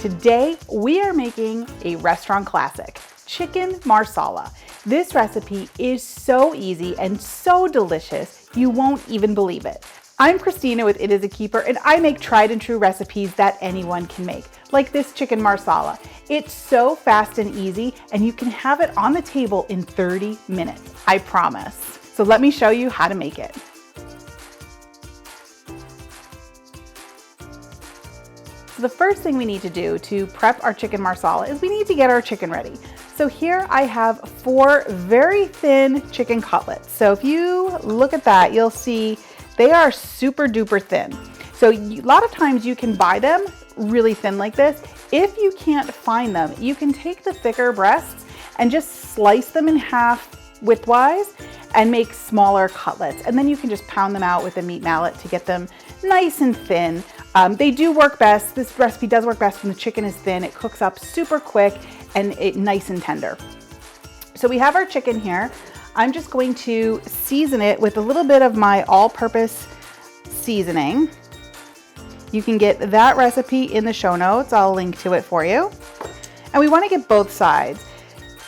Today, we are making a restaurant classic, Chicken Marsala. This recipe is so easy and so delicious, you won't even believe it. I'm Christina with It Is a Keeper, and I make tried and true recipes that anyone can make, like this Chicken Marsala. It's so fast and easy, and you can have it on the table in 30 minutes, I promise. So let me show you how to make it. So the first thing we need to do to prep our chicken marsala is we need to get our chicken ready. So here I have 4 very thin chicken cutlets. So if you look at that, you'll see they are super duper thin. So a lot of times you can buy them really thin like this. If you can't find them, you can take the thicker breasts and just slice them in half widthwise and make smaller cutlets. And then you can just pound them out with a meat mallet to get them nice and thin. They do work best. This recipe does work best when the chicken is thin. It cooks up super quick and nice and tender. So we have our chicken here. I'm just going to season it with a little bit of my all-purpose seasoning. You can get that recipe in the show notes. I'll link to it for you. And we want to get both sides.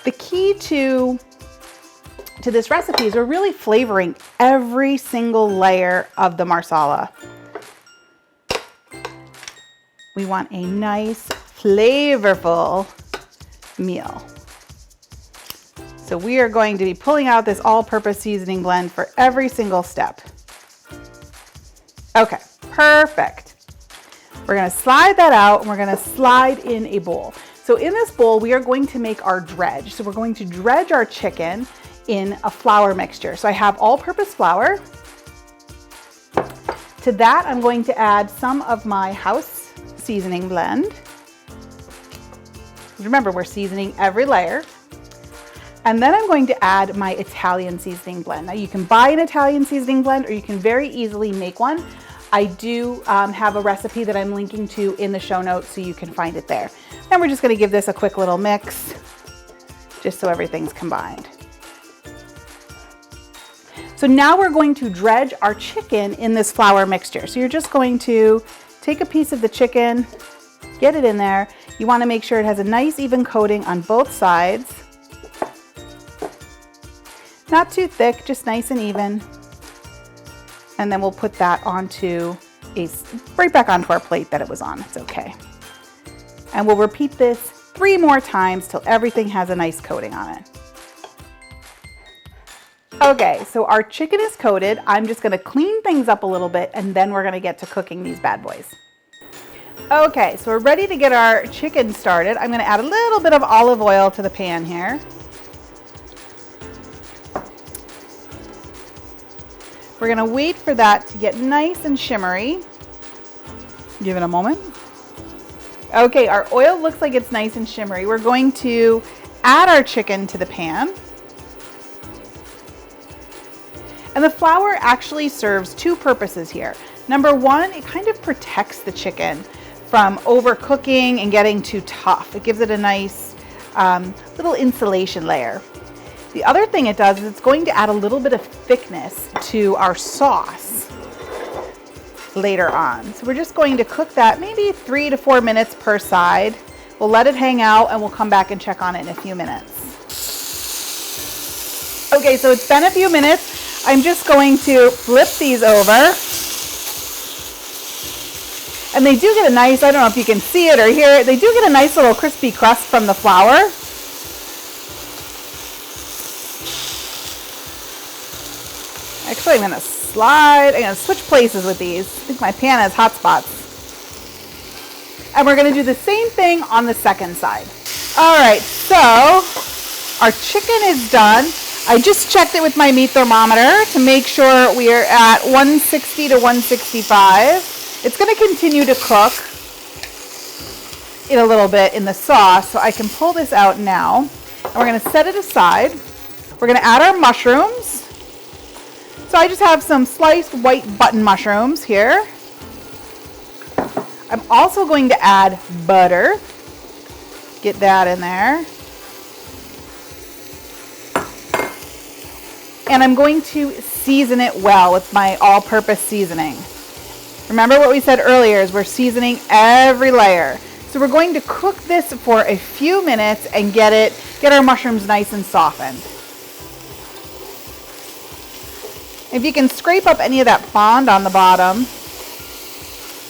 The key to this recipe is we're really flavoring every single layer of the marsala. We want a nice, flavorful meal. So we are going to be pulling out this all-purpose seasoning blend for every single step. Okay, perfect. We're gonna slide that out and we're gonna slide in a bowl. So in this bowl, we are going to make our dredge. So we're going to dredge our chicken in a flour mixture. So I have all-purpose flour. To that, I'm going to add some of my house seasoning blend. Remember, we're seasoning every layer. And then I'm going to add my Italian seasoning blend. Now you can buy an Italian seasoning blend or you can very easily make one. I do have a recipe that I'm linking to in the show notes so you can find it there. And we're just gonna give this a quick little mix just so everything's combined. So now we're going to dredge our chicken in this flour mixture. So you're just going to take a piece of the chicken, get it in there. You want to make sure it has a nice even coating on both sides. Not too thick, just nice and even. And then we'll put that onto right back onto our plate that it was on. It's okay. And we'll repeat this 3 more times till everything has a nice coating on it. Okay, so our chicken is coated. I'm just gonna clean things up a little bit and then we're gonna get to cooking these bad boys. Okay, so we're ready to get our chicken started. I'm gonna add a little bit of olive oil to the pan here. We're gonna wait for that to get nice and shimmery. Give it a moment. Okay, our oil looks like it's nice and shimmery. We're going to add our chicken to the pan. And the flour actually serves 2 purposes here. Number 1, it kind of protects the chicken from overcooking and getting too tough. It gives it a nice little insulation layer. The other thing it does is it's going to add a little bit of thickness to our sauce later on. So we're just going to cook that maybe 3 to 4 minutes per side. We'll let it hang out and we'll come back and check on it in a few minutes. Okay, so it's been a few minutes. I'm just going to flip these over. And they do get a nice, I don't know if you can see it or hear it, they do get a nice little crispy crust from the flour. Actually, I'm gonna switch places with these. I think my pan has hot spots. And we're gonna do the same thing on the second side. All right, so our chicken is done. I just checked it with my meat thermometer to make sure we are at 160 to 165. It's going to continue to cook in a little bit in the sauce, so I can pull this out now. And we're going to set it aside. We're going to add our mushrooms. So I just have some sliced white button mushrooms here. I'm also going to add butter. Get that in there. And I'm going to season it well with my all-purpose seasoning. Remember what we said earlier is we're seasoning every layer. So we're going to cook this for a few minutes and get our mushrooms nice and softened. If you can scrape up any of that fond on the bottom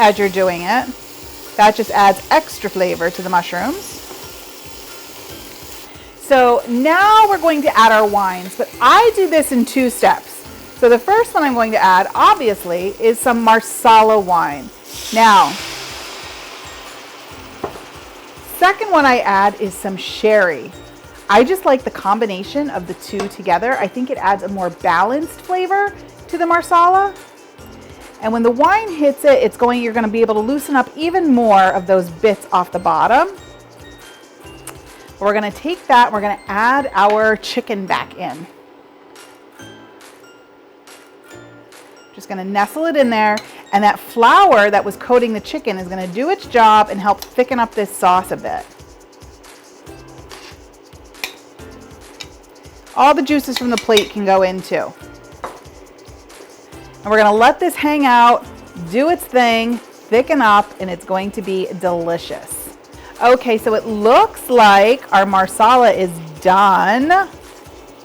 as you're doing it, that just adds extra flavor to the mushrooms. So now we're going to add our wines, but I do this in 2 steps. So the first one I'm going to add, obviously, is some Marsala wine. Now, second one I add is some sherry. I just like the combination of the 2 together. I think it adds a more balanced flavor to the Marsala. And when the wine hits it, you're going to be able to loosen up even more of those bits off the bottom. We're going to take that, we're going to add our chicken back in. Just going to nestle it in there, and that flour that was coating the chicken is going to do its job and help thicken up this sauce a bit. All the juices from the plate can go in too. And we're going to let this hang out, do its thing, thicken up, and it's going to be delicious. Okay, so it looks like our Marsala is done.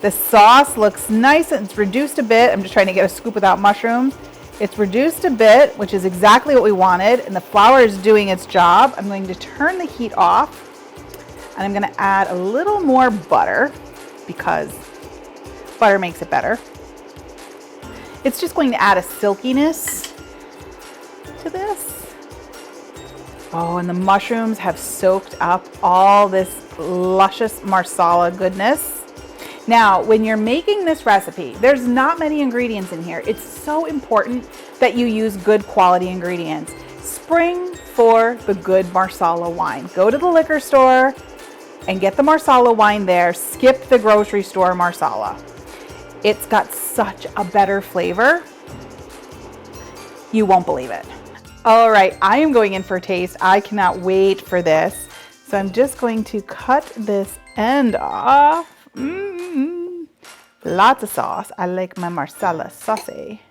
The sauce looks nice and it's reduced a bit. I'm just trying to get a scoop without mushrooms. It's reduced a bit, which is exactly what we wanted, and the flour is doing its job. I'm going to turn the heat off, and I'm going to add a little more butter because butter makes it better. It's just going to add a silkiness to this. Oh, and the mushrooms have soaked up all this luscious Marsala goodness. Now, when you're making this recipe, there's not many ingredients in here. It's so important that you use good quality ingredients. Spring for the good Marsala wine. Go to the liquor store and get the Marsala wine there. Skip the grocery store Marsala. It's got such a better flavor. You won't believe it. All right, I am going in for a taste. I cannot wait for this. So I'm just going to cut this end off. Lots of sauce. I like my Marsala saucy.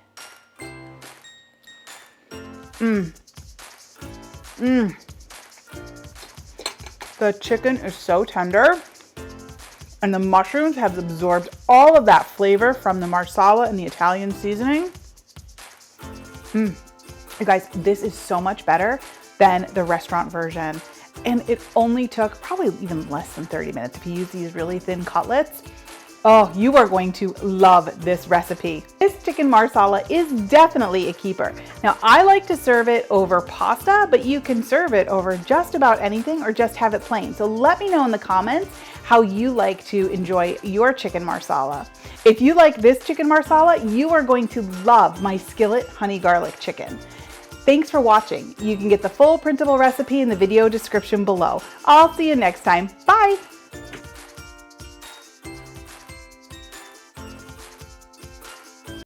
The chicken is so tender, and the mushrooms have absorbed all of that flavor from the Marsala and the Italian seasoning. You guys, this is so much better than the restaurant version. And it only took probably even less than 30 minutes if you use these really thin cutlets. Oh, you are going to love this recipe. This chicken Marsala is definitely a keeper. Now, I like to serve it over pasta, but you can serve it over just about anything or just have it plain. So let me know in the comments how you like to enjoy your chicken Marsala. If you like this chicken Marsala, you are going to love my skillet honey garlic chicken. Thanks for watching. You can get the full printable recipe in the video description below. I'll see you next time. Bye.